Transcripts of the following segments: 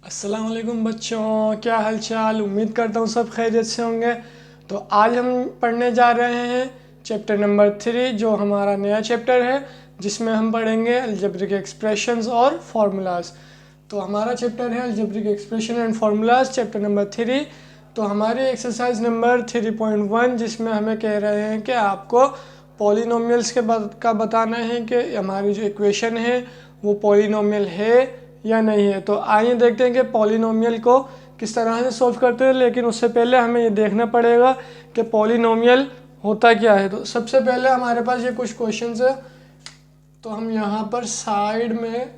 अस्सलाम वालेकुम बच्चों, क्या हाल चाल। उम्मीद करता हूँ सब खैरियत से होंगे। तो आज हम पढ़ने जा रहे हैं चैप्टर नंबर 3, जो हमारा नया चैप्टर है, जिसमें हम पढ़ेंगे अलजेब्रिक एक्सप्रेशंस और फार्मूलाज। तो हमारा चैप्टर है algebraic expression and formulas, chapter number 3। तो हमारी एक्सरसाइज नंबर 3.1, जिसमें हमें कह रहे हैं कि आपको पॉलिनोमियल्स का बताना है कि हमारी जो इक्वेशन है वो पॉलिनोमियल है या नहीं है। तो आइए देखते हैं कि पॉलिनोमियल को किस तरह से सॉल्व करते हैं, लेकिन उससे पहले हमें ये देखना पड़ेगा कि पॉलिनोमियल होता क्या है। तो सबसे पहले हमारे पास ये कुछ क्वेश्चंस है, तो हम यहाँ पर साइड में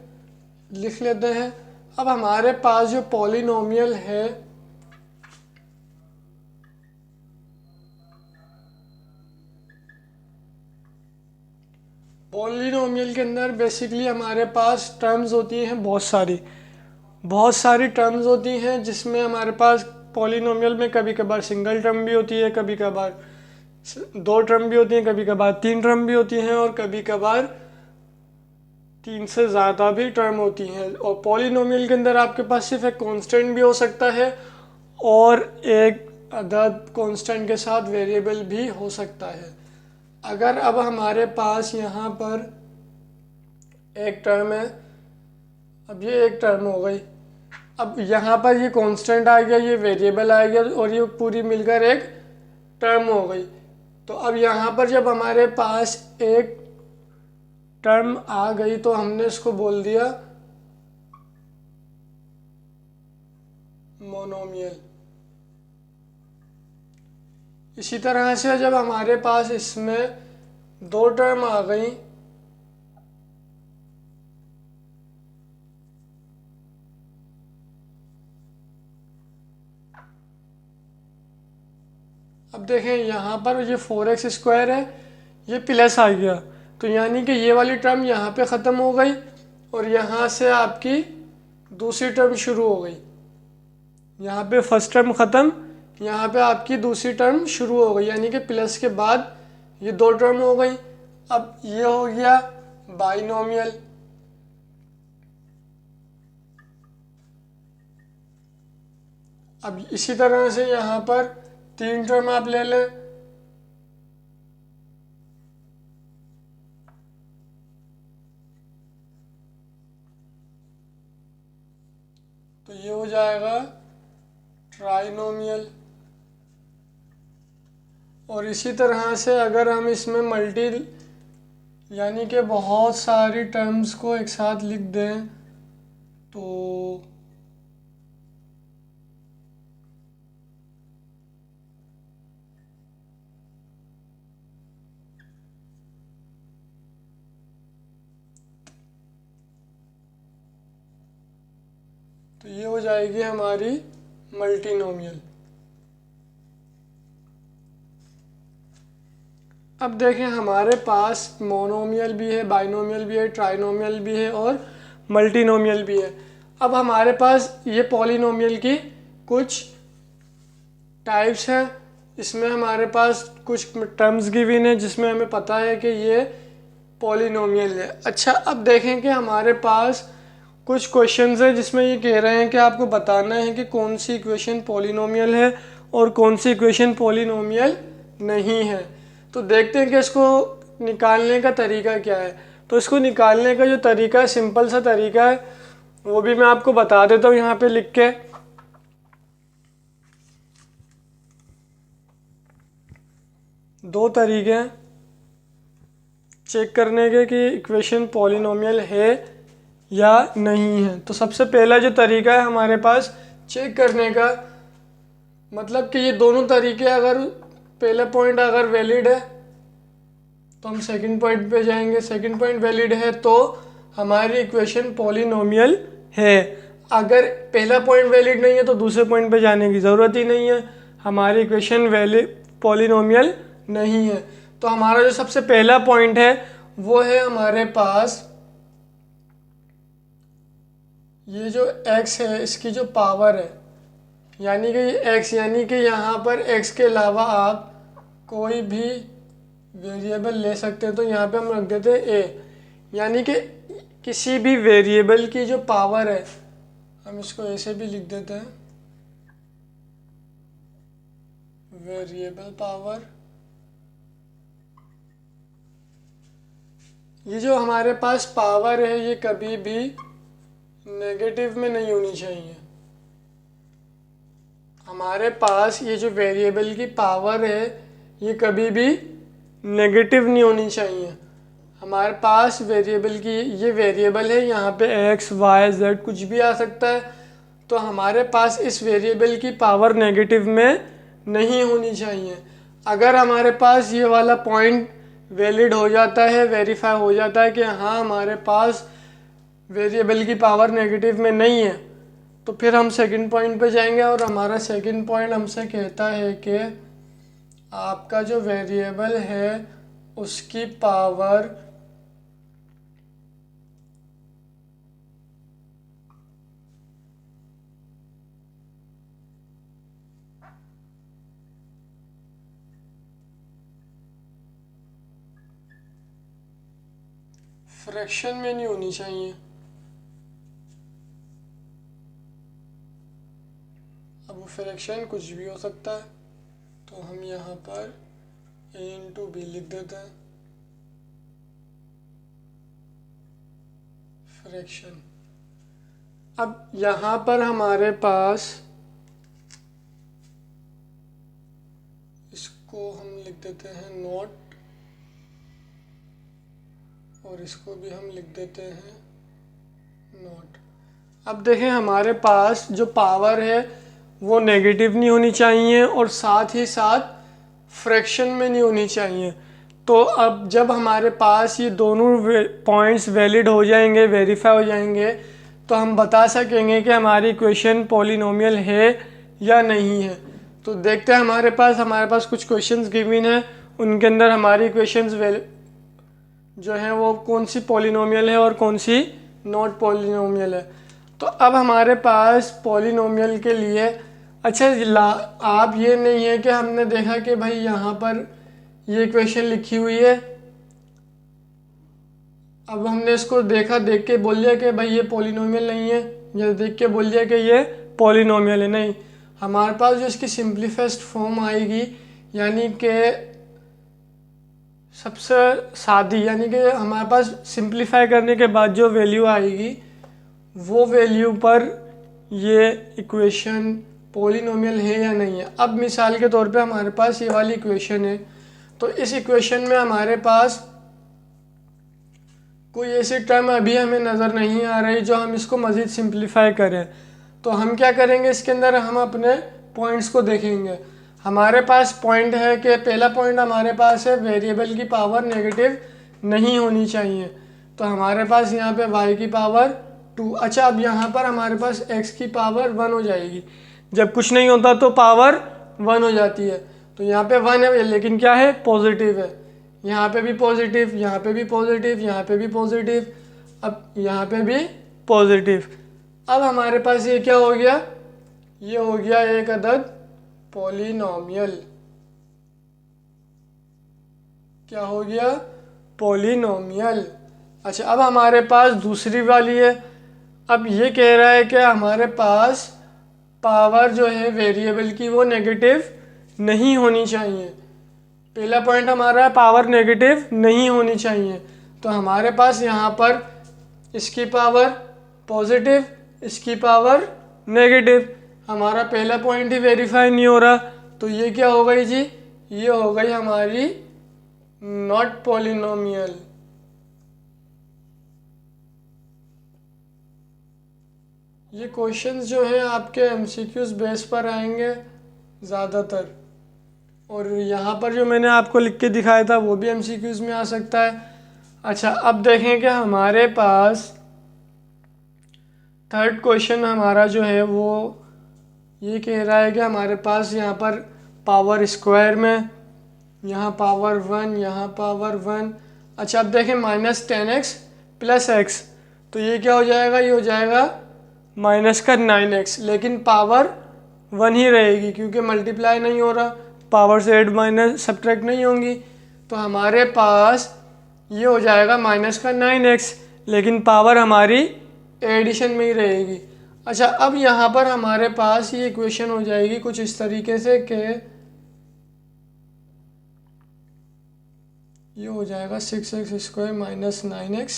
लिख लेते हैं। अब हमारे पास जो पॉलिनोमियल है पॉलिनोमियल के अंदर बेसिकली हमारे पास टर्म्स होती हैं बहुत सारी टर्म्स होती हैं, जिसमें हमारे पास पॉलिनोमियल में कभी कभार सिंगल टर्म भी होती है, कभी कभार 2 टर्म भी होती हैं, कभी कभार 3 टर्म भी होती हैं, और कभी कभार 3 से ज़्यादा भी टर्म होती हैं। और पॉलिनोमियल के अंदर आपके पास सिर्फ एक कांस्टेंट भी हो सकता है और एक अदद कांस्टेंट के साथ वेरिएबल भी हो सकता है। अगर अब हमारे पास यहाँ पर एक टर्म है, अब ये एक टर्म हो गई, अब यहाँ पर ये कांस्टेंट आ गया, ये वेरिएबल आ गया, और ये पूरी मिलकर एक टर्म हो गई। तो अब यहाँ पर जब हमारे पास एक टर्म आ गई तो हमने इसको बोल दिया मोनोमियल। इसी तरह से जब हमारे पास इसमें 2 टर्म आ गई अब देखें यहाँ पर ये 4x² है, ये प्लस आ गया, तो यानी कि ये वाली टर्म यहाँ पे ख़त्म हो गई और यहाँ से आपकी दूसरी टर्म शुरू हो गई। यहाँ पे फर्स्ट टर्म ख़त्म, यहाँ पे आपकी दूसरी टर्म शुरू हो गई, यानी कि प्लस के बाद ये 2 टर्म हो गई। अब ये हो गया बाइनोमियल। अब इसी तरह से यहाँ पर 3 टर्म आप ले लें, तो ये हो जाएगा ट्राइनोमियल। और इसी तरह से अगर हम इसमें मल्टी यानी कि बहुत सारी टर्म्स को एक साथ लिख दें तो ये हो जाएगी हमारी मल्टीनोमियल। अब देखें हमारे पास मोनोमियल भी है, बाइनोमियल भी है, ट्राइनोमियल भी है और मल्टीनोमियल भी है। अब हमारे पास ये पॉलिनोमियल की कुछ टाइप्स हैं। इसमें हमारे पास कुछ टर्म्स गिवन है जिसमें हमें पता है कि ये पॉलिनोमियल है। अच्छा, अब देखें कि हमारे पास कुछ क्वेश्चंस हैं जिसमें ये कह रहे हैं कि आपको बताना है कि कौन सी इक्वेशन पॉलिनोमियल है और कौन सी इक्वेशन पॉलिनोमियल नहीं है। तो देखते हैं कि इसको निकालने का तरीका क्या है। तो इसको निकालने का जो तरीका है, सिंपल सा तरीका है, वो भी मैं आपको बता देता हूँ यहाँ पे लिख के। दो तरीके हैं चेक करने के कि इक्वेशन पॉलिनोमियल है या नहीं है। तो सबसे पहला जो तरीका है हमारे पास चेक करने का, मतलब कि ये दोनों तरीके अगर पहला पॉइंट अगर वैलिड है तो हम सेकंड पॉइंट पे जाएंगे, सेकंड पॉइंट वैलिड है तो हमारी इक्वेशन पॉलिनोमियल है। अगर पहला पॉइंट वैलिड नहीं है तो दूसरे पॉइंट पे जाने की ज़रूरत ही नहीं है, हमारी इक्वेशन वैलिड पॉलिनोमियल नहीं है। तो हमारा जो सबसे पहला पॉइंट है वो है हमारे पास ये जो x है, इसकी जो पावर है, यानी कि ये x, यानी कि यहाँ पर x के अलावा आप कोई भी वेरिएबल ले सकते हैं। तो यहाँ पे हम रख देते हैं a, यानी कि किसी भी वेरिएबल की जो पावर है हम इसको ऐसे भी लिख देते हैं, वेरिएबल पावर। ये जो हमारे पास पावर है ये कभी भी नेगेटिव में नहीं होनी चाहिए। हमारे पास ये जो वेरिएबल की पावर है ये कभी भी नेगेटिव नहीं होनी चाहिए। हमारे पास वेरिएबल की ये वेरिएबल है, यहाँ पे एक्स वाई जेड कुछ भी आ सकता है, तो हमारे पास इस वेरिएबल की पावर नेगेटिव में नहीं होनी चाहिए। अगर हमारे पास ये वाला पॉइंट वैलिड हो जाता है, वेरीफाई हो जाता है कि हाँ हमारे पास वेरिएबल की पावर नेगेटिव में नहीं है, तो फिर हम सेकंड पॉइंट पे जाएंगे और हमारा सेकंड पॉइंट हमसे कहता है कि आपका जो वेरिएबल है उसकी पावर फ्रैक्शन में नहीं होनी चाहिए। अब वो फ्रैक्शन कुछ भी हो सकता है, तो हम यहाँ पर a इंटू बी लिख देते हैं, फ्रैक्शन। अब यहाँ पर हमारे पास इसको हम लिख देते हैं नॉट, और इसको भी हम लिख देते हैं नॉट। अब देखें हमारे पास जो पावर है वो नेगेटिव नहीं होनी चाहिए और साथ ही साथ फ्रैक्शन में नहीं होनी चाहिए। तो अब जब हमारे पास ये दोनों पॉइंट्स वैलिड हो जाएंगे, वेरीफाई हो जाएंगे, तो हम बता सकेंगे कि हमारी इक्वेशन पॉलिनोमियल है या नहीं है। तो देखते हैं हमारे पास कुछ क्वेश्चंस गिवन है, उनके अंदर हमारी इक्वेशंस जो है वो कौन सी पॉलिनोमियल है और कौन सी नॉट पॉलिनोमियल है। तो अब हमारे पास पॉलिनोमियल के लिए आप ये नहीं है कि हमने देखा कि भाई यहाँ पर ये इक्वेशन लिखी हुई है, अब हमने इसको देखा, देख के बोल दिया कि भाई ये पॉलिनोमियल नहीं है, या देख के बोल दिया कि ये पॉलिनोमियल है। नहीं, हमारे पास जो इसकी सिंप्लीफाइड फॉर्म आएगी, यानी कि सबसे सादी, यानी कि हमारे पास सिंप्लीफाई करने के बाद जो वैल्यू आएगी वो वैल्यू पर ये इक्वेशन पॉलिनोमियल है या नहीं है। अब मिसाल के तौर पे हमारे पास ये वाली इक्वेशन है, तो इस इक्वेशन में हमारे पास कोई ऐसी टर्म अभी हमें नज़र नहीं आ रही जो हम इसको मज़ीद सिंप्लीफाई करें। तो हम क्या करेंगे, इसके अंदर हम अपने पॉइंट्स को देखेंगे। हमारे पास पॉइंट है कि पहला पॉइंट हमारे पास है वेरिएबल की पावर नेगेटिव नहीं होनी चाहिए, तो हमारे पास यहाँ पे y की पावर 2। अच्छा, अब यहाँ पर हमारे पास x की पावर 1 हो जाएगी, जब कुछ नहीं होता तो पावर 1 हो जाती है, तो यहाँ पे 1 है लेकिन क्या है, पॉजिटिव है। यहाँ पे भी पॉजिटिव, यहाँ पे भी पॉजिटिव, यहाँ पे भी पॉजिटिव, अब यहाँ पे भी पॉजिटिव। अब हमारे पास ये क्या हो गया, ये हो गया एक अदद पॉलिनोमियल। क्या हो गया, पॉलिनोमियल। अच्छा, अब हमारे पास दूसरी वाली है। अब ये कह रहा है कि हमारे पास पावर जो है वेरिएबल की वो नेगेटिव नहीं होनी चाहिए। पहला पॉइंट हमारा पावर नेगेटिव नहीं होनी चाहिए, तो हमारे पास यहाँ पर इसकी पावर पॉजिटिव, इसकी पावर नेगेटिव। हमारा पहला पॉइंट ही वेरीफाई नहीं हो रहा, तो ये क्या हो गई जी, ये हो गई हमारी नॉट पॉलिनोमियल। ये क्वेश्चंस जो हैं आपके एमसीक्यूज बेस पर आएंगे ज़्यादातर, और यहाँ पर जो मैंने आपको लिख के दिखाया था वो भी एमसीक्यूज में आ सकता है। अच्छा, अब देखें कि हमारे पास थर्ड क्वेश्चन हमारा जो है वो ये कह रहा है कि हमारे पास यहाँ पर पावर स्क्वायर में, यहाँ पावर 1, यहाँ पावर 1। अच्छा, अब देखें -10x + x, तो ये क्या हो जाएगा, ये हो जाएगा -9x, लेकिन पावर 1 ही रहेगी क्योंकि मल्टीप्लाई नहीं हो रहा, पावर से ऐड माइनस सब्ट्रैक्ट नहीं होंगी, तो हमारे पास ये हो जाएगा -9x, लेकिन पावर हमारी एडिशन में ही रहेगी। अच्छा, अब यहाँ पर हमारे पास ये इक्वेशन हो जाएगी कुछ इस तरीके से कि ये हो जाएगा 6x² माइनस 9x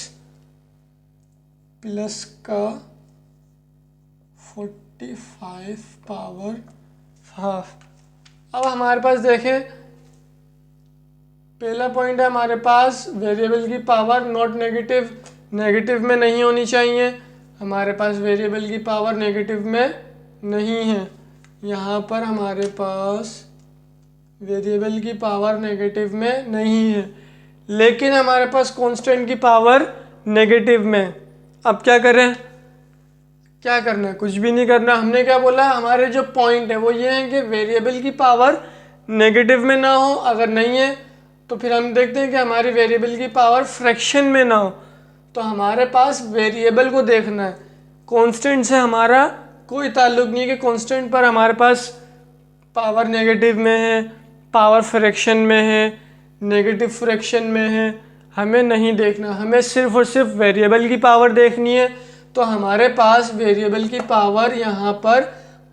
प्लस का 45 पावर हाफ। अब हमारे पास देखें, पहला पॉइंट है हमारे पास वेरिएबल की पावर नॉट नेगेटिव, नेगेटिव में नहीं होनी चाहिए। हमारे पास वेरिएबल की पावर नेगेटिव में नहीं है। यहाँ पर हमारे पास वेरिएबल की पावर नेगेटिव में नहीं है, लेकिन हमारे पास कांस्टेंट की पावर नेगेटिव में। अब क्या करें? क्या करना है? कुछ भी नहीं करना। हमने क्या बोला, हमारे जो पॉइंट है वो ये है कि वेरिएबल की पावर नेगेटिव में ना हो। अगर नहीं है तो फिर हम देखते हैं कि हमारी वेरिएबल की पावर फ्रैक्शन में ना हो। तो हमारे पास वेरिएबल को देखना है, कांस्टेंट से हमारा कोई ताल्लुक नहीं है कि कांस्टेंट पर हमारे पास पावर नेगेटिव में है, पावर फ्रैक्शन में है, नेगेटिव फ्रैक्शन में है। हमें नहीं देखना, हमें सिर्फ और सिर्फ वेरिएबल की पावर देखनी है। तो हमारे पास वेरिएबल की पावर यहाँ पर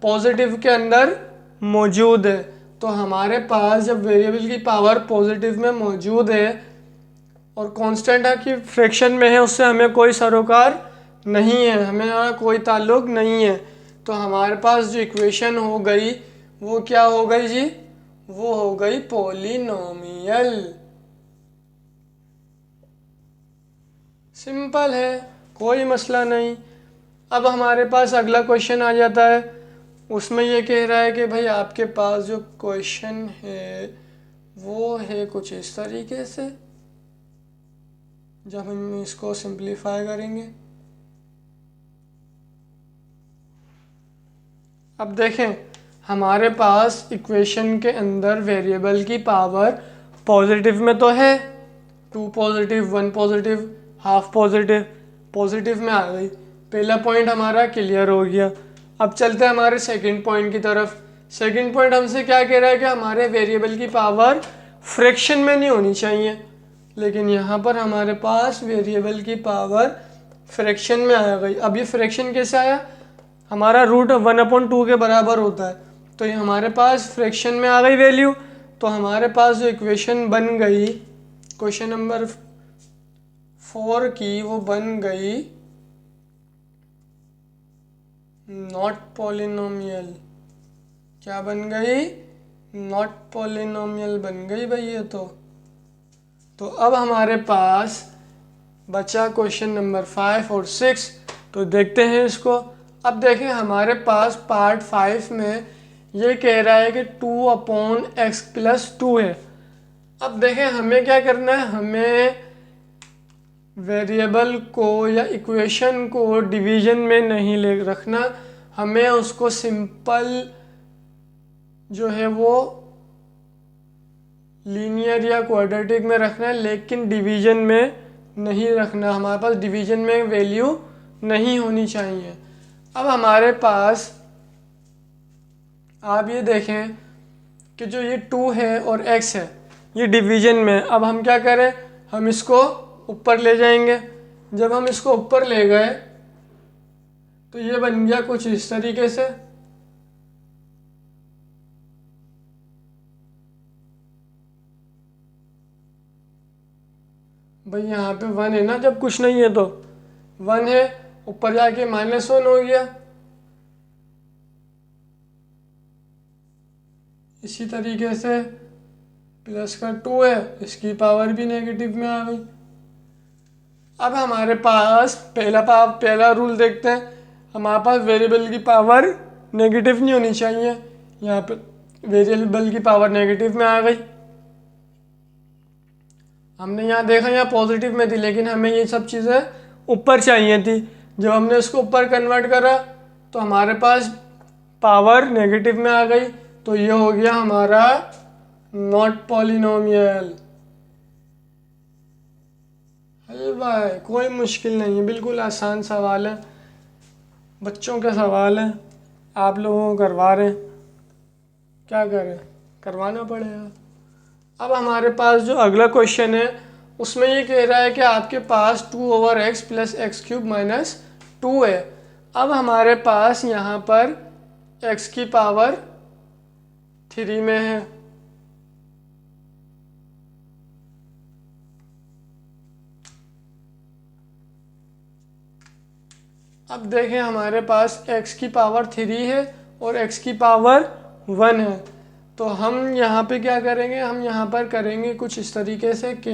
पॉजिटिव के अंदर मौजूद है। तो हमारे पास जब वेरिएबल की पावर पॉजिटिव में मौजूद है और कांस्टेंट है कि फ्रैक्शन में है, उससे हमें कोई सरोकार नहीं है, हमें कोई ताल्लुक नहीं है। तो हमारे पास जो इक्वेशन हो गई वो क्या हो गई जी? वो हो गई पॉलिनोमियल। सिंपल है, कोई मसला नहीं। अब हमारे पास अगला क्वेश्चन आ जाता है, उसमें ये कह रहा है कि भाई आपके पास जो क्वेश्चन है वो है कुछ इस तरीके से। जब हम इसको सिंप्लीफाई करेंगे, अब देखें हमारे पास इक्वेशन के अंदर वेरिएबल की पावर पॉजिटिव में तो है, 2 positive, 1 positive, half positive, positive में आ गई। पहला पॉइंट हमारा क्लियर हो गया। अब चलते हैं हमारे सेकंड पॉइंट की तरफ। सेकंड पॉइंट हमसे क्या कह रहा है कि हमारे वेरिएबल की पावर फ्रैक्शन में नहीं होनी चाहिए, लेकिन यहाँ पर हमारे पास वेरिएबल की पावर फ्रैक्शन में आ गई। अब ये फ्रैक्शन कैसे आया? हमारा रूट 1/2 के बराबर होता है, तो ये हमारे पास फ्रैक्शन में आ गई वैल्यू। तो हमारे पास जो इक्वेशन बन गई क्वेश्चन नंबर 4 की, वो बन गई नॉट पॉलिनोमियल। क्या बन गई? नॉट पॉलिनोमियल बन गई भाई ये तो अब हमारे पास बचा क्वेश्चन नंबर 5 और 6, तो देखते हैं इसको। अब देखें हमारे पास पार्ट 5 में ये कह रहा है कि 2/x + 2 है। अब देखें हमें क्या करना है, हमें वेरिएबल को या इक्वेशन को डिवीजन में नहीं ले रखना, हमें उसको सिंपल जो है वो लीनियर या क्वाड्रेटिक में रखना है, लेकिन डिवीजन में नहीं रखना। हमारे पास डिवीजन में वैल्यू नहीं होनी चाहिए। अब हमारे पास आप ये देखें कि जो ये 2 है और x है ये डिवीजन में। अब हम क्या करें, हम इसको ऊपर ले जाएंगे। जब हम इसको ऊपर ले गए तो ये बन गया कुछ इस तरीके से। भाई यहाँ पे 1 है ना, जब कुछ नहीं है तो 1 है, ऊपर जाके -1 हो गया। इसी तरीके से प्लस का 2 है, इसकी पावर भी नेगेटिव में आ गई। अब हमारे पास पहला रूल देखते हैं। हमारे पास वेरिएबल की पावर नेगेटिव नहीं होनी चाहिए, यहाँ पे वेरिएबल की पावर नेगेटिव में आ गई। हमने यहाँ देखा यहाँ पॉजिटिव में थी, लेकिन हमें ये सब चीज़ें ऊपर चाहिए थी। जब हमने इसको ऊपर कन्वर्ट करा तो हमारे पास पावर नेगेटिव में आ गई, तो ये हो गया हमारा नॉट पॉलिनोमियल। अरे भाई कोई मुश्किल नहीं है, बिल्कुल आसान सवाल है, बच्चों के सवाल है, आप लोगों को करवा रहे हैं, क्या करें, करवाना पड़ेगा। अब हमारे पास जो अगला क्वेश्चन है उसमें ये कह रहा है कि आपके पास 2/x + x³ - 2 है। अब हमारे पास यहाँ पर x की पावर 3 में है। अब देखें हमारे पास x की पावर 3 है और x की पावर 1 है। तो हम यहाँ पे क्या करेंगे, हम यहाँ पर करेंगे कुछ इस तरीके से कि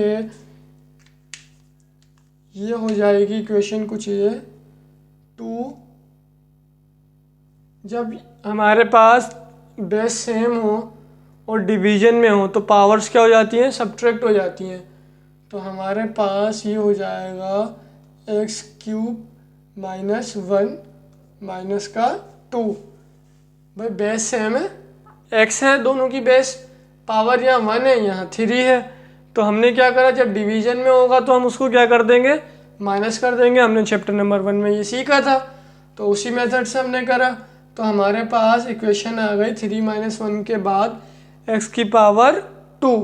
ये हो जाएगी इक्वेशन कुछ ये 2, जब हमारे पास बेस सेम हो और डिवीजन में हो तो पावर्स क्या हो जाती हैं, सब्ट्रैक्ट हो जाती हैं। तो हमारे पास ये हो जाएगा x³ -1 माइनस का 2। भाई बेस सेम है, x है दोनों की बेस, पावर यहाँ 1 है यहाँ 3 है। तो हमने क्या करा, जब डिवीजन में होगा तो हम उसको क्या कर देंगे, माइनस कर देंगे। हमने चैप्टर नंबर 1 में ये सीखा था, तो उसी मेथड से हमने करा। तो हमारे पास इक्वेशन आ गई 3 - 1 के बाद x की पावर 2।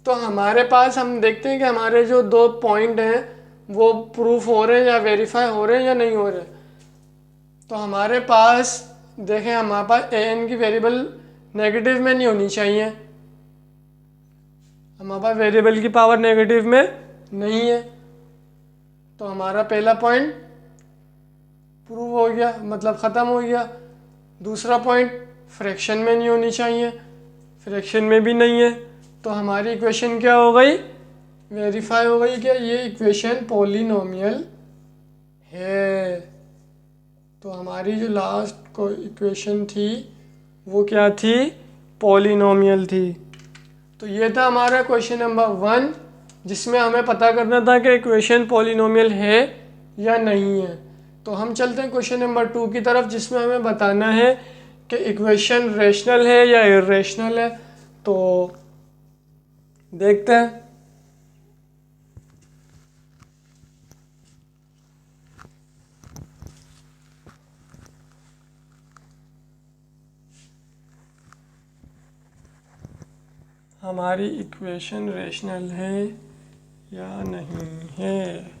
तो हमारे पास हम देखते हैं कि हमारे जो 2 पॉइंट हैं वो प्रूफ हो रहे हैं या वेरीफाई हो रहे हैं या नहीं हो रहे। तो हमारे पास देखें, हमारे पास an की वेरिएबल नेगेटिव में नहीं होनी चाहिए, हमारे पास वेरिएबल की पावर नेगेटिव में नहीं है। तो हमारा पहला पॉइंट प्रूव हो गया, मतलब ख़त्म हो गया। दूसरा पॉइंट फ्रैक्शन में नहीं होनी चाहिए, फ्रैक्शन में भी नहीं है। तो हमारी इक्वेशन क्या हो गई, वेरीफाई हो गई कि ये इक्वेशन पॉलिनोमियल है। तो हमारी जो लास्ट को इक्वेशन थी वो क्या थी, पॉलिनोमियल थी। तो ये था हमारा क्वेश्चन नंबर 1, जिसमें हमें पता करना था कि इक्वेशन पॉलिनोमियल है या नहीं है। तो हम चलते हैं क्वेश्चन नंबर 2 की तरफ, जिसमें हमें बताना है कि इक्वेशन रेशनल है या इर्रेशनल है। तो देखते हैं। हमारी इक्वेशन रेशनल है या नहीं है।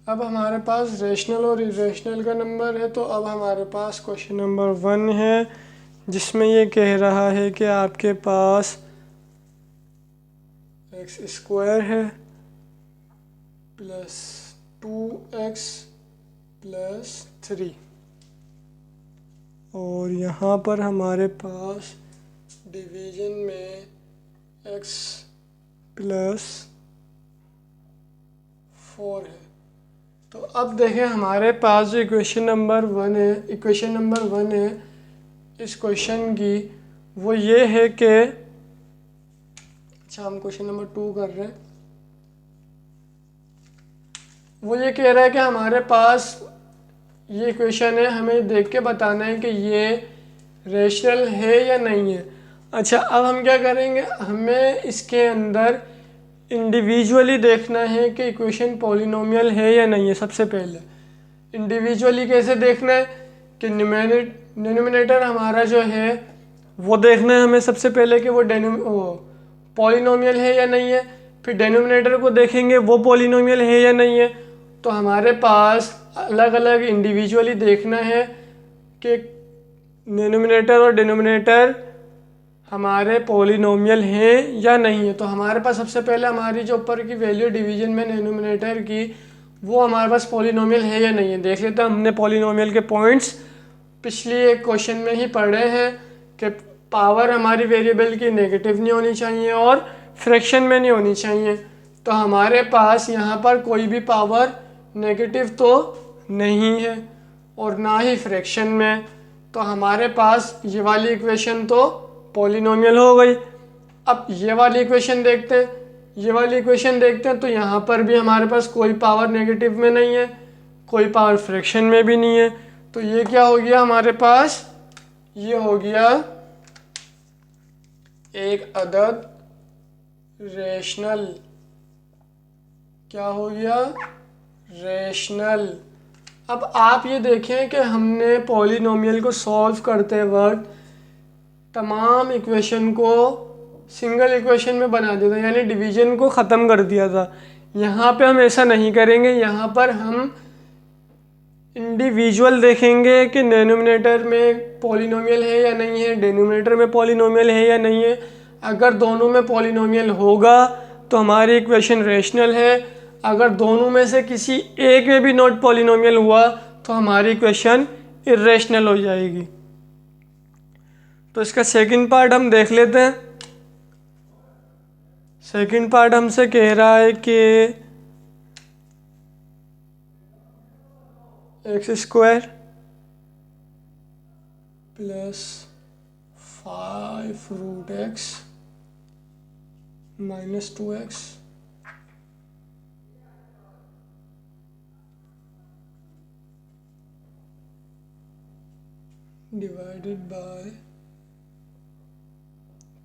अब हमारे पास रेशनल और इरेशनल का नंबर है। तो अब हमारे पास क्वेश्चन नंबर 1 है, जिसमें ये कह रहा है कि आपके पास x² है प्लस 2x प्लस 3, और यहाँ पर हमारे पास डिवीजन में x प्लस 4 है। तो अब देखें हमारे पास जो इक्वेशन नंबर 1 है, इस क्वेश्चन की वो ये है कि, अच्छा हम क्वेश्चन नंबर 2 कर रहे हैं। वो ये कह रहा है कि हमारे पास ये इक्वेशन है, हमें देख के बताना है कि ये रेशनल है या नहीं है। अच्छा अब हम क्या करेंगे, हमें इसके अंदर इंडिविजुअली देखना है कि इक्वेशन पॉलिनोमियल है या नहीं है। सबसे पहले इंडिविजुअली कैसे देखना है कि डिनोमिनेटर हमारा जो है वो देखना है हमें सबसे पहले कि वो पॉलिनोमियल है या नहीं है। फिर डिनोमिनेटर को देखेंगे वो पॉलिनोमियल है या नहीं है। तो हमारे पास अलग अलग इंडिविजुअली देखना है कि डिनोमिनेटर और डिनोमिनेटर हमारे पॉलिनोमियल हैं या नहीं है। तो हमारे पास सबसे पहले हमारी जो ऊपर की वैल्यू डिवीजन में डिनोमिनेटर की, वो हमारे पास पॉलिनोमियल है या नहीं है देख लेते हैं। हमने पॉलिनोमियल के पॉइंट्स पिछली एक क्वेश्चन में ही पढ़े हैं कि पावर हमारी वेरिएबल की नेगेटिव नहीं होनी चाहिए और फ्रैक्शन में नहीं होनी चाहिए। तो हमारे पास यहाँ पर कोई भी पावर नेगेटिव तो नहीं है और ना ही फ्रैक्शन में। तो हमारे पास ये वाली इक्वेशन तो पॉलिनोमियल हो गई। अब ये वाली इक्वेशन देखते हैं। ये वाली इक्वेशन देखते हैं तो यहाँ पर भी हमारे पास कोई पावर नेगेटिव में नहीं है, कोई पावर फ्रैक्शन में भी नहीं है। तो ये क्या हो गया हमारे पास, ये हो गया एक अदद रेशनल। क्या हो गया, रेशनल। अब आप ये देखें कि हमने पॉलिनोमियल को सॉल्व करते वक्त तमाम इक्वेशन को सिंगल इक्वेशन में बना दिया था, यानी डिवीजन को ख़त्म कर दिया था। यहाँ पे हम ऐसा नहीं करेंगे, यहाँ पर हम इंडिविजुअल देखेंगे कि डिनोमिनेटर में पॉलिनोमियल है या नहीं है, डिनोमिनेटर में पॉलिनोमियल है या नहीं है। अगर दोनों में पॉलिनोमियल होगा तो हमारी इक्वेशन रेशनल है, अगर दोनों में से किसी एक में भी नॉट पॉलिनोमियल हुआ तो हमारी इक्वेशन इर्रेशनल हो जाएगी। तो इसका सेकंड पार्ट हम देख लेते हैं। सेकंड पार्ट हमसे कह रहा है कि x² plus 5√x minus 2x divided by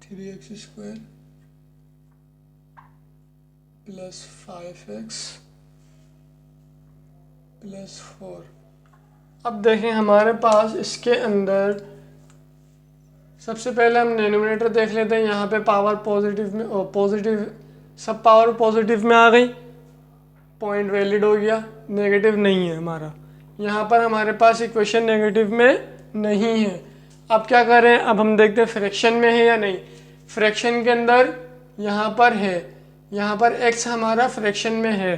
3x² plus 5x plus 4। अब देखें हमारे पास इसके अंदर सबसे पहले हम डिनोमिनेटर देख लेते हैं। यहाँ पे पावर पॉजिटिव में, पॉजिटिव सब पावर पॉजिटिव में आ गई, पॉइंट वैलिड हो गया, नेगेटिव नहीं है हमारा। यहाँ पर हमारे पास इक्वेशन नेगेटिव में नहीं है। अब क्या करें, अब हम देखते हैं फ्रैक्शन में है या नहीं। फ्रैक्शन के अंदर यहाँ पर है, यहाँ पर x हमारा फ्रैक्शन में है,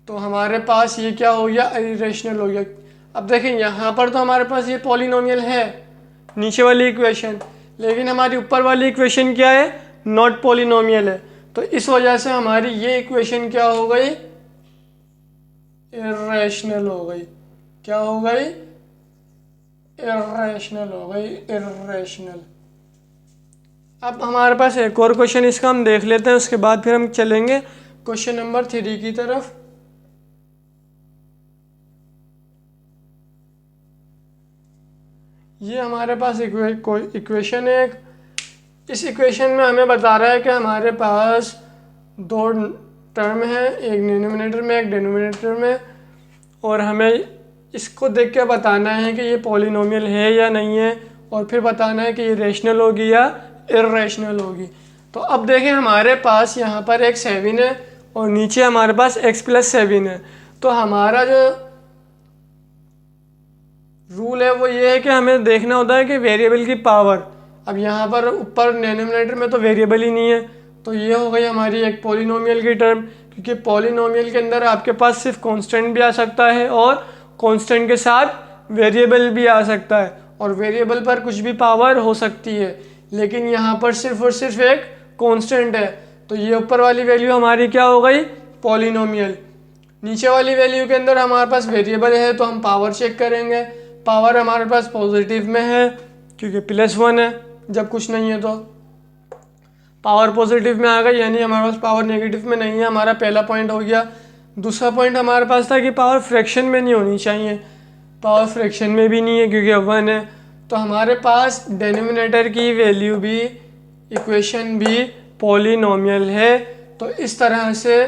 तो हमारे पास ये क्या हो गया, इरेशनल हो गया। अब देखें यहाँ पर तो हमारे पास ये पॉलिनोमियल है नीचे वाली इक्वेशन, लेकिन हमारी ऊपर वाली इक्वेशन क्या है, नॉट पॉलिनोमियल है। तो इस वजह से हमारी ये इक्वेशन क्या हो गई, इरेशनल हो गई। क्या हो गई, इरेशनल हो गई, इरेशनल। अब हमारे पास एक और क्वेश्चन इसका हम देख लेते हैं, उसके बाद फिर हम चलेंगे क्वेश्चन नंबर 3 की तरफ। ये हमारे पास इक्वेशन है। इस इक्वेशन में हमें बता रहा है कि हमारे पास दो टर्म है, एक डिनोमिनेटर में एक डिनोमिनेटर में, और हमें इसको देख के बताना है कि ये पॉलिनोमियल है या नहीं है, और फिर बताना है कि ये रेशनल होगी या इर्रेशनल होगी। तो अब देखें हमारे पास यहाँ पर एक 7 है और नीचे हमारे पास x + 7 है। तो हमारा जो रूल है वो ये है कि हमें देखना होता है कि वेरिएबल की पावर। अब यहाँ पर ऊपर डिनोमिनेटर में तो वेरिएबल ही नहीं है, तो ये हो गई हमारी एक पॉलिनोमियल की टर्म, क्योंकि पॉलिनोमियल के अंदर आपके पास सिर्फ कांस्टेंट भी आ सकता है और कांस्टेंट के साथ वेरिएबल भी आ सकता है, और वेरिएबल पर कुछ भी पावर हो सकती है, लेकिन यहाँ पर सिर्फ और सिर्फ एक कांस्टेंट है। तो ये ऊपर वाली वैल्यू हमारी क्या हो गई, पॉलिनोमियल। नीचे वाली वैल्यू के अंदर हमारे पास वेरिएबल है, तो हम पावर चेक करेंगे। पावर हमारे पास पॉजिटिव में है क्योंकि +1 है, जब कुछ नहीं है तो पावर पॉजिटिव में आ गई, यानी हमारे पास पावर नेगेटिव में नहीं है। हमारा पहला पॉइंट हो गया। दूसरा पॉइंट हमारे पास था कि पावर फ्रैक्शन में नहीं होनी चाहिए, पावर फ्रैक्शन में भी नहीं है क्योंकि 1 है। तो हमारे पास डिनोमिनेटर की वैल्यू भी, इक्वेशन भी पॉलिनोमियल है। तो इस तरह से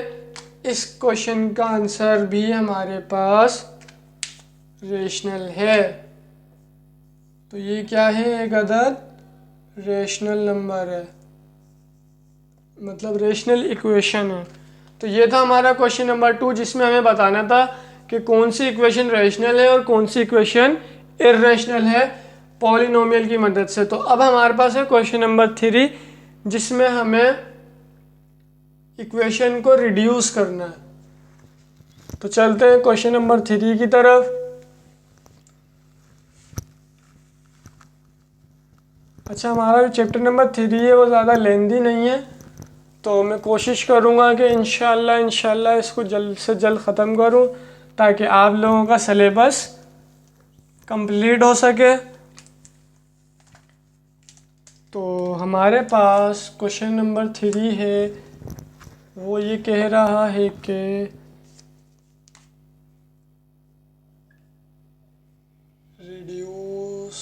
इस क्वेश्चन का आंसर भी हमारे पास रेशनल है। तो ये क्या है, एक अदद रेशनल नंबर है, मतलब रेशनल इक्वेशन है। तो ये था हमारा क्वेश्चन नंबर 2, जिसमें हमें बताना था कि कौन सी इक्वेशन रेशनल है और कौन सी इक्वेशन इर्रेशनल है पॉलिनोमियल की मदद से। तो अब हमारे पास है क्वेश्चन नंबर 3, जिसमें हमें इक्वेशन को रिड्यूस करना है। तो चलते हैं क्वेश्चन नंबर 3 की तरफ। अच्छा, हमारा जो चैप्टर नंबर 3 है वो ज़्यादा लेंदी नहीं है, तो मैं कोशिश करूँगा कि इंशाल्लाह इसको जल्द से जल्द ख़त्म करूँ ताकि आप लोगों का सिलेबस कंप्लीट हो सके। तो हमारे पास क्वेश्चन नंबर 3 है वो ये कह रहा है कि रिड्यूस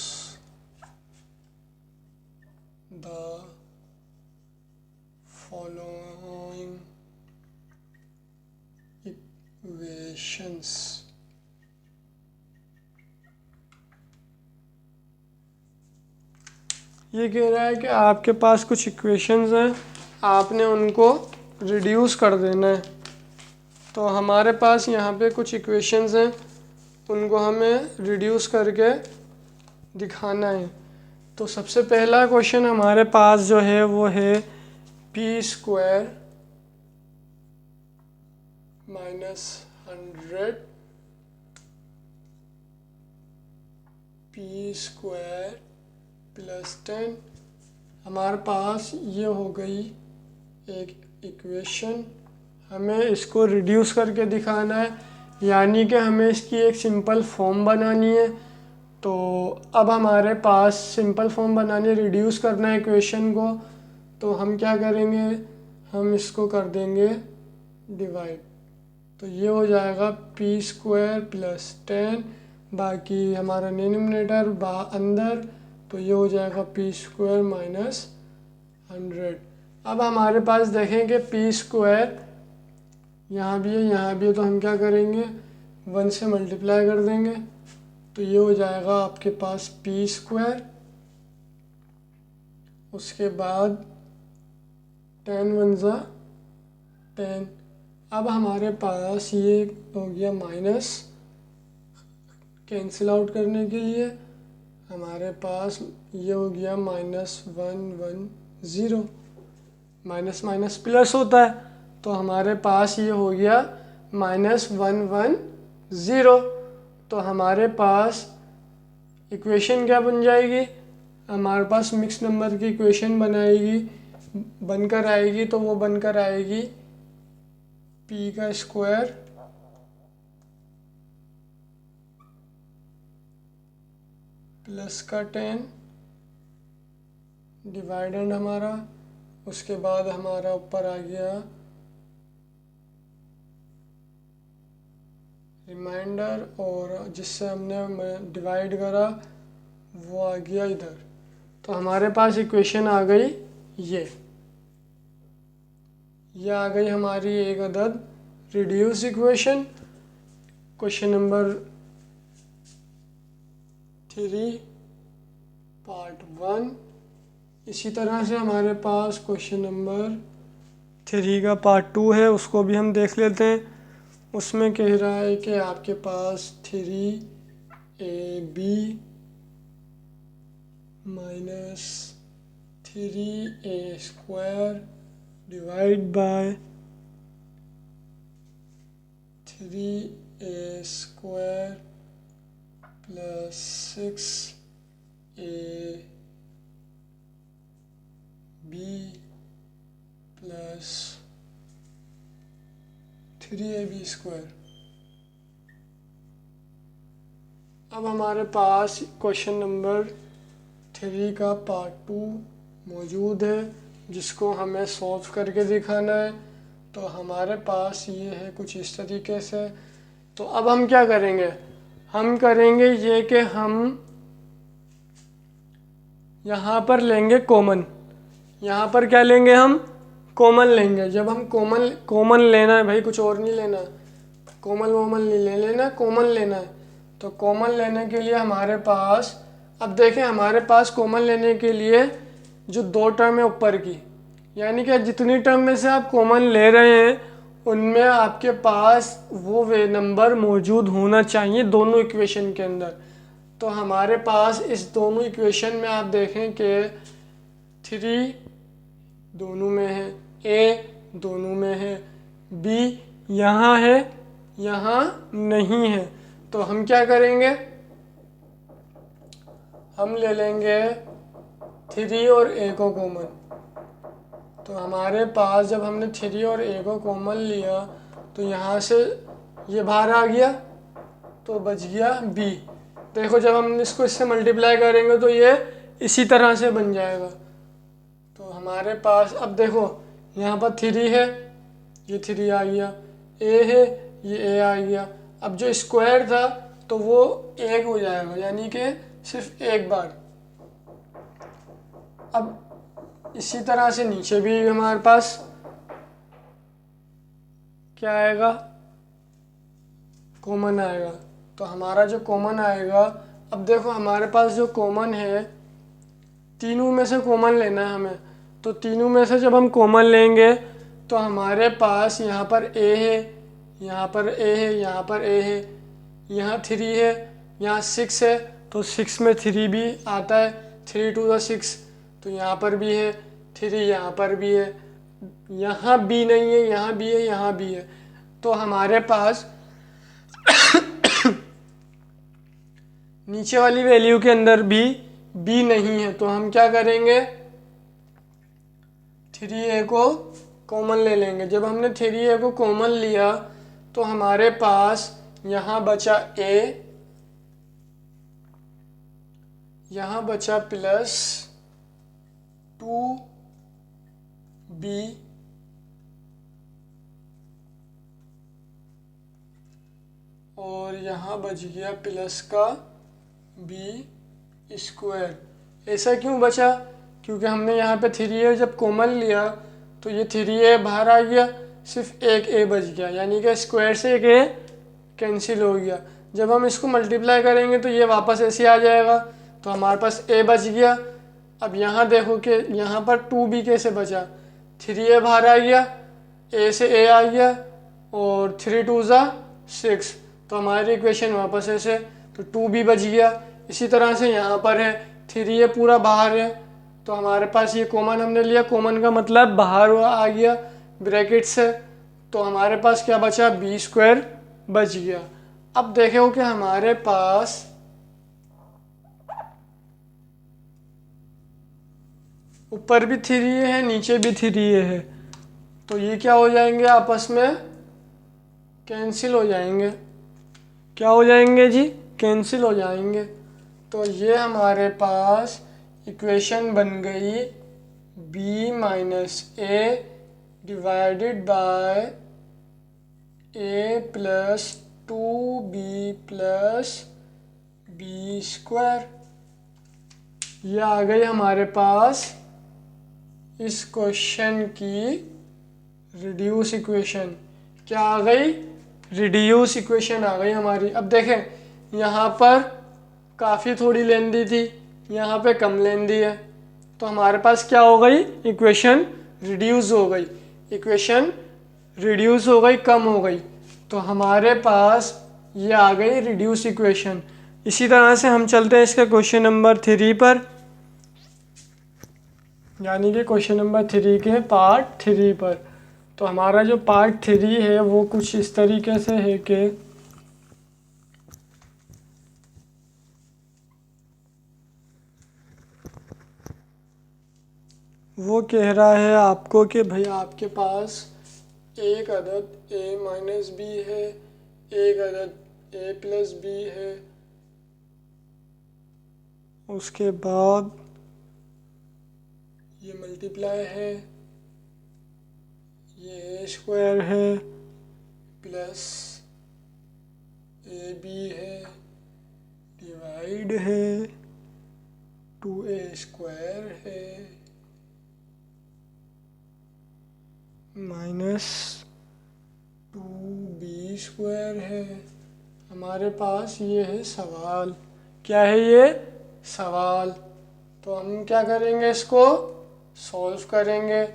द फॉलोइंग इक्वेशंस। ये कह रहा है कि आपके पास कुछ इक्वेशंस हैं, आपने उनको रिड्यूस कर देना है। तो हमारे पास यहाँ पे कुछ इक्वेशंस हैं, उनको हमें रिड्यूस करके दिखाना है। तो सबसे पहला क्वेश्चन हमारे पास जो है वो है P square minus 100 P square plus 10। हमारे पास ये हो गई एक इक्वेशन, हमें इसको रिड्यूस करके दिखाना है, यानी कि हमें इसकी एक सिंपल फॉर्म बनानी है। तो अब हमारे पास सिंपल फॉर्म बनाने, रिड्यूस करना है इक्वेशन को, तो हम क्या करेंगे, हम इसको कर देंगे डिवाइड। तो ये हो जाएगा पी स्क्वायर प्लस 10, बाकी हमारा डिनोमिनेटर अंदर, तो ये हो जाएगा पी स्क्वायर माइनस 100। अब हमारे पास देखेंगे पी स्क्वायर यहाँ भी है यहाँ भी है, तो हम क्या करेंगे 1 से मल्टीप्लाई कर देंगे। तो ये हो जाएगा आपके पास पी स्क्वायर, उसके बाद 10 1 ज़ा 10। अब हमारे पास ये हो गया माइनस, कैंसिल आउट करने के लिए हमारे पास ये हो गया माइनस 1 1 0। माइनस माइनस प्लस होता है, तो हमारे पास ये हो गया माइनस 1 1 0। तो हमारे पास इक्वेशन क्या बन जाएगी, हमारे पास मिक्स नंबर की इक्वेशन बनकर आएगी। तो वो बनकर आएगी p का स्क्वायर प्लस का 10 डिवाइडेंड हमारा, उसके बाद हमारा ऊपर आ गया रिमाइंडर, और जिससे हमने डिवाइड करा वो आ गया इधर। तो हमारे पास इक्वेशन आ गई ये आ गई हमारी एक अदद reduce equation. Question number 3 part 1। इसी तरह से हमारे पास क्वेश्चन नंबर 3 का पार्ट 2 है, उसको भी हम देख लेते हैं। उसमें कह रहा है कि आपके पास 3ab minus 3a square divide by 3a square plus 6ab plus 3ab square. अब हमारे पास क्वेश्चन नंबर 3 का पार्ट 2 मौजूद है, जिसको हमें सॉल्व करके दिखाना है। तो हमारे पास ये है कुछ इस तरीके से। तो अब हम क्या करेंगे, हम करेंगे ये कि हम यहाँ पर लेंगे कॉमन। यहाँ पर क्या लेंगे, हम कॉमन लेंगे। जब हम कॉमन लेना है भाई, कुछ और नहीं लेना, कॉमन नहीं ले लेना, कॉमन लेना है। तो कॉमन लेने के लिए हमारे पास, अब देखें हमारे पास कॉमन लेने के लिए जो 2 टर्म है ऊपर की, यानी कि जितनी टर्म में से आप कॉमन ले रहे हैं उनमें आपके पास वो वे नंबर मौजूद होना चाहिए दोनों इक्वेशन के अंदर। तो हमारे पास इस दोनों इक्वेशन में आप देखें कि 3 दोनों में है, a दोनों में है, b यहाँ है यहाँ नहीं है। तो हम क्या करेंगे, हम ले लेंगे 3 और a को कॉमन। तो हमारे पास जब हमने 3 और a को कॉमन लिया तो यहाँ से ये बाहर आ गया, तो बच गया b। देखो जब हम इसको इससे मल्टीप्लाई करेंगे तो ये इसी तरह से बन जाएगा। तो हमारे पास अब देखो यहाँ पर 3 है, ये 3 आ गया, ए है ये ए आ गया। अब जो स्क्वायर था तो वो 1 हो जाएगा, यानी कि सिर्फ एक बार। अब इसी तरह से नीचे भी हमारे पास क्या आएगा, कॉमन आएगा। तो हमारा जो कॉमन आएगा, अब देखो हमारे पास जो कॉमन है, तीनों में से कॉमन लेना है हमें। तो तीनों में से जब हम कॉमन लेंगे तो हमारे पास यहाँ पर ए है, यहाँ पर ए है, यहाँ पर ए है, यहाँ 3 है, यहाँ 6 है, तो 6 में 3 भी आता है, 3 2 6, तो यहाँ पर भी है 3, यहाँ पर भी है, यहाँ बी नहीं है, यहाँ भी है, यहाँ भी है। तो हमारे पास नीचे वाली वैल्यू के अंदर भी बी नहीं है, तो हम क्या करेंगे, 3a को कॉमन ले लेंगे। जब हमने 3a को कॉमन लिया तो हमारे पास यहाँ बचा a, यहाँ बचा प्लस 2b और यहाँ बच गया प्लस का b स्क्वायर। ऐसा क्यों बचा, क्योंकि हमने यहाँ पे 3a जब कॉमन लिया तो ये 3a बाहर आ गया, सिर्फ एक a बच गया, यानी कि स्क्वायर से एक a कैंसिल हो गया। जब हम इसको मल्टीप्लाई करेंगे तो ये वापस ऐसे आ जाएगा, तो हमारे पास a बच गया। अब यहाँ देखो कि यहाँ पर 2b कैसे बचा, 3a बाहर आ गया, a से a आ गया और 3 2 6, तो हमारी इक्वेशन वापस ऐसे, तो 2b बच गया। इसी तरह से यहाँ पर है 3a पूरा बाहर है, तो हमारे पास ये कॉमन हमने लिया, कॉमन का मतलब बाहर आ गया ब्रैकेट से, तो हमारे पास क्या बचा, b स्क्वायर बच गया। अब देखो कि हमारे पास ऊपर भी 3a है, नीचे भी 3a है, तो ये क्या हो जाएंगे, आपस में कैंसिल हो जाएंगे। क्या हो जाएंगे जी, कैंसिल हो जाएंगे। तो ये हमारे पास इक्वेशन बन गई b minus A divided by a plus 2b plus b square. ये आ गई हमारे पास इस क्वेश्चन की रिड्यूस इक्वेशन। क्या आ गई, रिड्यूस इक्वेशन आ गई हमारी। अब देखें यहाँ पर काफ़ी थोड़ी लेंदी थी, यहाँ पे कम लेंदी है, तो हमारे पास क्या हो गई, इक्वेशन रिड्यूस हो गई, इक्वेशन रिड्यूस हो गई, कम हो गई। तो हमारे पास ये आ गई रिड्यूस इक्वेशन। इसी तरह से हम चलते हैं इसका क्वेश्चन नंबर 3 पर, यानी कि क्वेश्चन नंबर 3 के पार्ट 3 पर। तो हमारा जो पार्ट 3 है वो कुछ इस तरीके से है कि वो कह रहा है आपको कि भाई आपके पास एक अदद a माइनस बी है, एक अदद a प्लस बी है, उसके बाद ये मल्टीप्लाई है, ये a स्क्वायर है प्लस ab है डिवाइड है 2a स्क्वायर है माइनस 2b स्क्वायर है। हमारे पास ये है सवाल। क्या है ये, सवाल। तो हम क्या करेंगे, इसको सॉल्व करेंगे।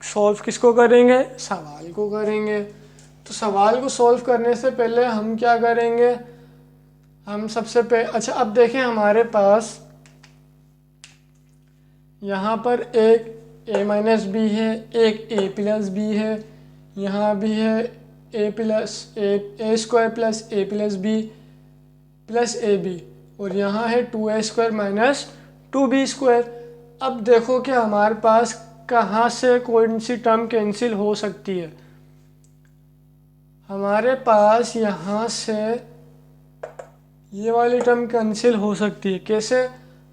सॉल्व किसको करेंगे, सवाल को करेंगे। तो सवाल को सॉल्व करने से पहले हम क्या करेंगे, हम सबसे पहले, अच्छा अब देखें हमारे पास यहाँ पर एक a माइनस बी है, एक a प्लस बी है, यहाँ भी है a plus a square plus a plus b plus a b, और यहाँ है 2a square minus 2b square. अब देखो कि हमारे पास कहाँ से कौन सी टर्म कैंसिल हो सकती है। हमारे पास यहाँ से ये वाली टर्म कैंसिल हो सकती है। कैसे,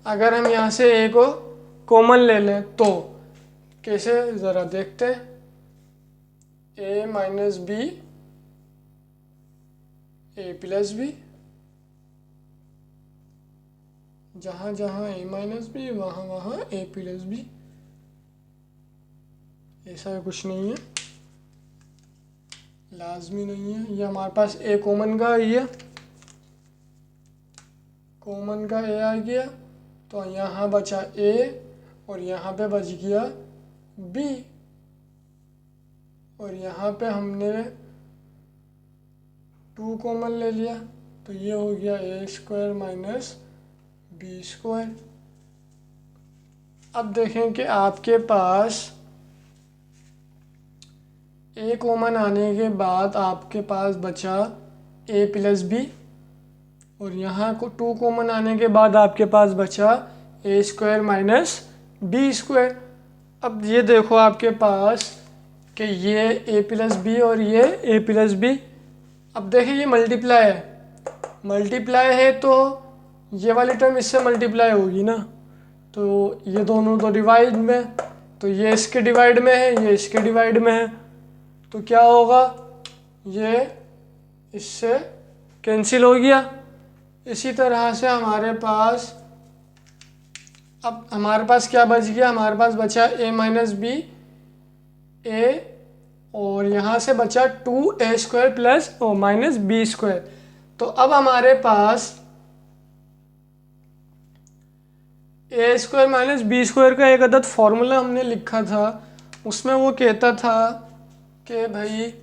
अगर हम यहाँ से a को कॉमन ले लें तो कैसे, ज़रा देखते हैं। ए माइनस बी ए प्लस बी, जहाँ जहाँ ए माइनस बी वहाँ वहाँ ए प्लस बी। ऐसा कुछ नहीं है, लाजमी नहीं है। ये हमारे पास ए कॉमन का ये कॉमन का ए आ गया, तो यहाँ बचा ए और यहाँ पे बच गया बी, और यहाँ पे हमने 2 कॉमन ले लिया, तो ये हो गया ए स्क्वायर माइनस बी स्क्वायर। अब देखें कि आपके पास ए कॉमन आने के बाद आपके पास बचा ए प्लस बी, और यहाँ को 2 कॉमन आने के बाद आपके पास बचा ए स्क्वायर माइनस बी स्क्वायर। अब ये देखो आपके पास कि ये ए प्लस बी और ये ए प्लस बी, अब देखिए ये मल्टीप्लाई है तो ये वाली टर्म इससे मल्टीप्लाई होगी ना, तो ये दोनों तो डिवाइड में, तो ये इसके डिवाइड में है, ये इसके डिवाइड में है, तो क्या होगा, ये इससे कैंसिल हो गया। इसी तरह से हमारे पास अब हमारे पास क्या बच गया, हमारे पास बचा ए माइनस बी ए, और यहाँ से बचा 2a स्क्वायर प्लस ओ माइनस बी स्क्वायर। तो अब हमारे पास a square minus b square का एक अदद फॉर्मूला हमने लिखा था, उसमें वो कहता था कि भाई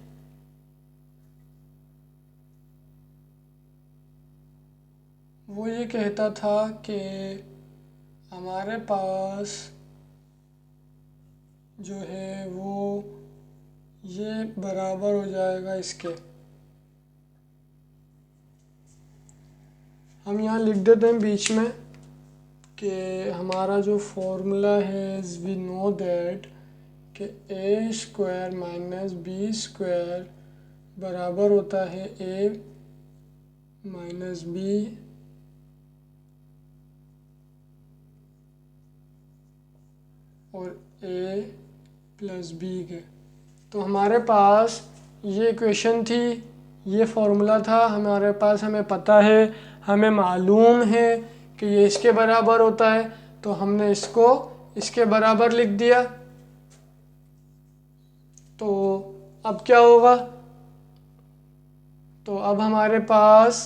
वो ये कहता था कि हमारे पास जो है वो ये बराबर हो जाएगा इसके, हम यहाँ लिख देते हैं बीच में कि हमारा जो फॉर्मूला है वी नो दैट कि ए स्क्वायर माइनस बी स्क्वायर बराबर होता है ए माइनस बी और ए प्लस बी के। तो हमारे पास ये इक्वेशन थी, ये फॉर्मूला था हमारे पास, हमें पता है, हमें मालूम है कि ये इसके बराबर होता है, तो हमने इसको इसके बराबर लिख दिया। तो अब क्या होगा, तो अब हमारे पास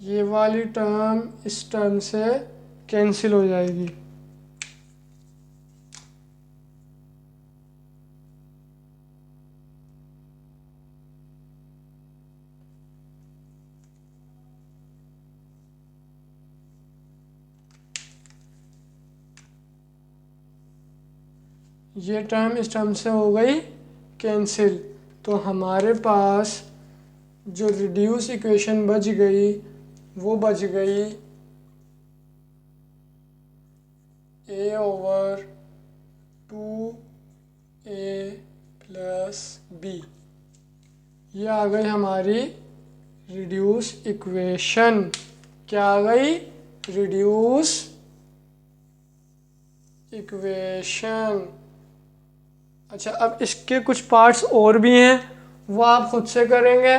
ये वाली टर्म इस टर्म से कैंसिल हो जाएगी। ये टर्म इस टर्म से हो गई कैंसिल, तो हमारे पास जो रिड्यूस इक्वेशन बच गई वो बच गई a over 2a plus b। ये आ गई हमारी रिड्यूस इक्वेशन। क्या आ गई, रिड्यूस इक्वेशन। अच्छा, अब इसके कुछ पार्ट्स और भी हैं, वो आप खुद से करेंगे,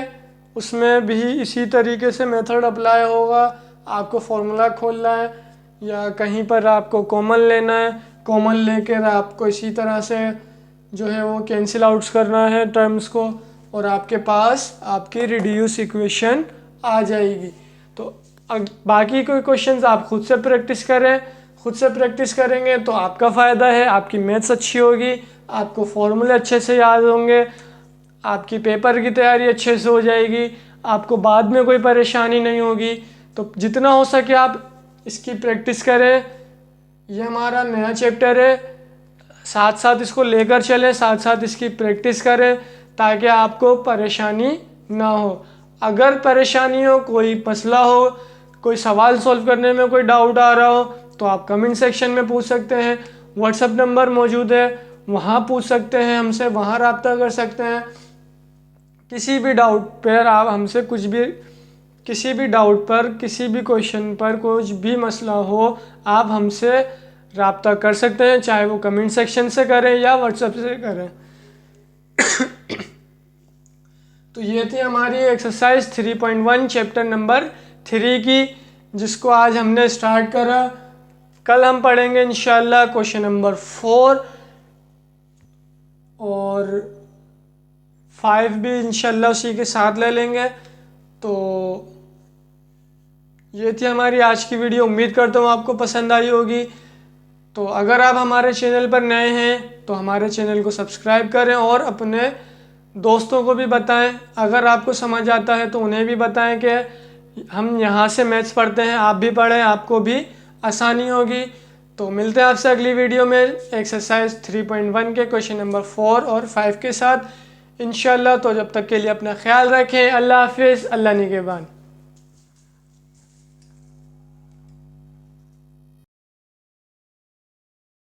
उसमें भी इसी तरीके से मेथड अप्लाई होगा। आपको फॉर्मूला खोलना है या कहीं पर आपको कॉमन लेना है, कॉमन लेकर आपको इसी तरह से जो है वो कैंसिल आउट्स करना है टर्म्स को, और आपके पास आपकी रिड्यूस इक्वेशन आ जाएगी। तो बाकी कोई क्वेश्चंस आप खुद से प्रैक्टिस करें, खुद से प्रैक्टिस करेंगे तो आपका फ़ायदा है, आपकी मैथ्स अच्छी होगी, आपको फॉर्मूले अच्छे से याद होंगे, आपकी पेपर की तैयारी अच्छे से हो जाएगी, आपको बाद में कोई परेशानी नहीं होगी। तो जितना हो सके आप इसकी प्रैक्टिस करें। ये हमारा नया चैप्टर है, साथ साथ इसको लेकर चलें, साथ साथ इसकी प्रैक्टिस करें ताकि आपको परेशानी ना हो। अगर परेशानी हो, कोई मसला हो, कोई सवाल सॉल्व करने में कोई डाउट आ रहा हो तो आप कमेंट सेक्शन में पूछ सकते हैं। व्हाट्सएप नंबर मौजूद है, वहाँ पूछ सकते हैं हमसे, वहाँ रब्ता कर सकते हैं। किसी भी डाउट पर आप हमसे कुछ भी, किसी भी डाउट पर, किसी भी क्वेश्चन पर कुछ भी मसला हो, आप हमसे रब्ता कर सकते हैं, चाहे वो कमेंट सेक्शन से करें या व्हाट्सएप से करें। तो ये थी हमारी एक्सरसाइज 3.1 चैप्टर नंबर 3 की, जिसको आज हमने स्टार्ट करा। कल हम पढ़ेंगे इंशाल्लाह क्वेश्चन नंबर 4 और 5 भी इंशाल्लाह उसी के साथ ले लेंगे। तो ये थी हमारी आज की वीडियो। उम्मीद करता हूँ आपको पसंद आई होगी। तो अगर आप हमारे चैनल पर नए हैं तो हमारे चैनल को सब्सक्राइब करें और अपने दोस्तों को भी बताएं। अगर आपको समझ आता है तो उन्हें भी बताएं कि हम यहाँ से मैथ्स पढ़ते हैं, आप भी पढ़ें, आपको भी आसानी होगी। तो मिलते हैं आपसे अगली वीडियो में एक्सरसाइज 3.1 के क्वेश्चन नंबर 4 और 5 के साथ इंशाल्लाह। तो जब तक के लिए अपना ख्याल रखें। अल्लाह हाफिज़। अल्लाह निगहबान।